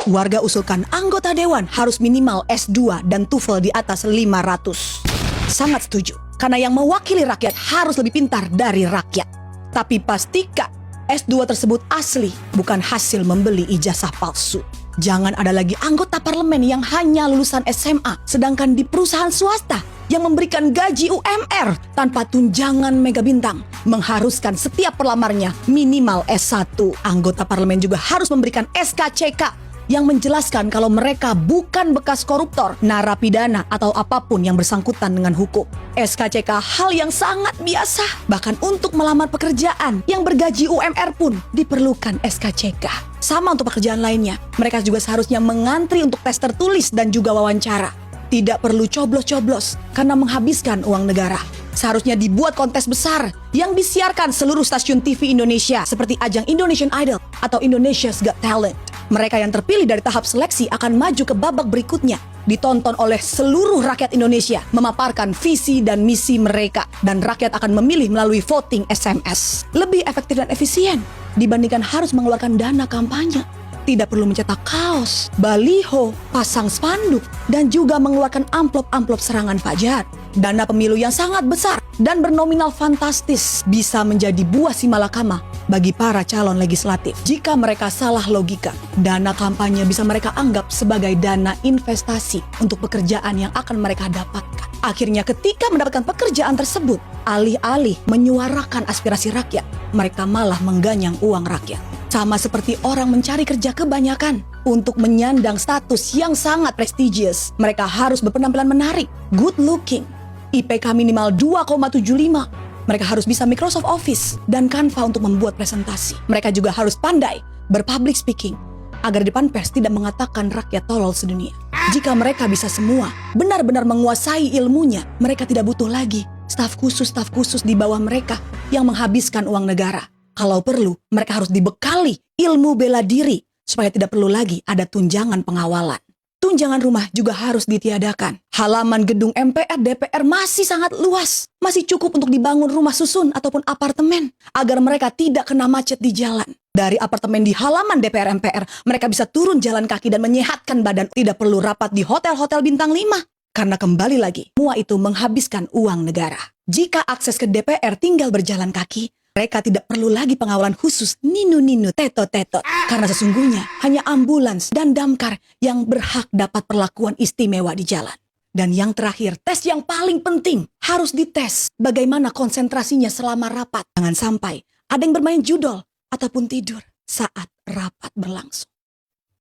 Warga usulkan anggota dewan harus minimal S2 dan TOEFL di atas 500. Sangat setuju, karena yang mewakili rakyat harus lebih pintar dari rakyat. Tapi pastikan S2 tersebut asli, bukan hasil membeli ijazah palsu. Jangan ada lagi anggota parlemen yang hanya lulusan SMA, sedangkan di perusahaan swasta yang memberikan gaji UMR tanpa tunjangan mega bintang, mengharuskan setiap pelamarnya minimal S1. Anggota parlemen juga harus memberikan SKCK yang menjelaskan kalau mereka bukan bekas koruptor, narapidana, atau apapun yang bersangkutan dengan hukum. SKCK hal yang sangat biasa, bahkan untuk melamar pekerjaan yang bergaji UMR pun diperlukan SKCK. Sama untuk pekerjaan lainnya, mereka juga seharusnya mengantri untuk tes tertulis dan juga wawancara. Tidak perlu coblos-coblos karena menghabiskan uang negara. Seharusnya dibuat kontes besar yang disiarkan seluruh stasiun TV Indonesia seperti ajang Indonesian Idol atau Indonesia's Got Talent. Mereka yang terpilih dari tahap seleksi akan maju ke babak berikutnya, ditonton oleh seluruh rakyat Indonesia, memaparkan visi dan misi mereka, dan rakyat akan memilih melalui voting SMS. Lebih efektif dan efisien dibandingkan harus mengeluarkan dana kampanye. Tidak perlu mencetak kaos, baliho, pasang spanduk, dan juga mengeluarkan amplop-amplop serangan fajar. Dana pemilu yang sangat besar dan bernominal fantastis bisa menjadi buah simalakama bagi para calon legislatif. Jika mereka salah logika, dana kampanye bisa mereka anggap sebagai dana investasi untuk pekerjaan yang akan mereka dapatkan. Akhirnya ketika mendapatkan pekerjaan tersebut, alih-alih menyuarakan aspirasi rakyat, mereka malah mengganyang uang rakyat. Sama seperti orang mencari kerja kebanyakan untuk menyandang status yang sangat prestigious. Mereka harus berpenampilan menarik, good looking, IPK minimal 2,75. Mereka harus bisa Microsoft Office dan Canva untuk membuat presentasi. Mereka juga harus pandai berpublic speaking agar di depan pers tidak mengatakan rakyat tolol sedunia. Jika mereka bisa semua, benar-benar menguasai ilmunya, mereka tidak butuh lagi staf khusus di bawah mereka yang menghabiskan uang negara. Kalau perlu, mereka harus dibekali ilmu bela diri supaya tidak perlu lagi ada tunjangan pengawalan. Tunjangan rumah juga harus ditiadakan. Halaman gedung MPR, DPR masih sangat luas. Masih cukup untuk dibangun rumah susun ataupun apartemen agar mereka tidak kena macet di jalan. Dari apartemen di halaman DPR MPR, mereka bisa turun jalan kaki dan menyehatkan badan. Tidak perlu rapat di hotel-hotel bintang 5. Karena kembali lagi, semua itu menghabiskan uang negara. Jika akses ke DPR tinggal berjalan kaki, mereka tidak perlu lagi pengawalan khusus ninu-ninu, tetot-tetot. Karena sesungguhnya hanya ambulans dan damkar yang berhak dapat perlakuan istimewa di jalan. Dan yang terakhir, tes yang paling penting harus dites bagaimana konsentrasinya selama rapat. Jangan sampai ada yang bermain judol ataupun tidur saat rapat berlangsung.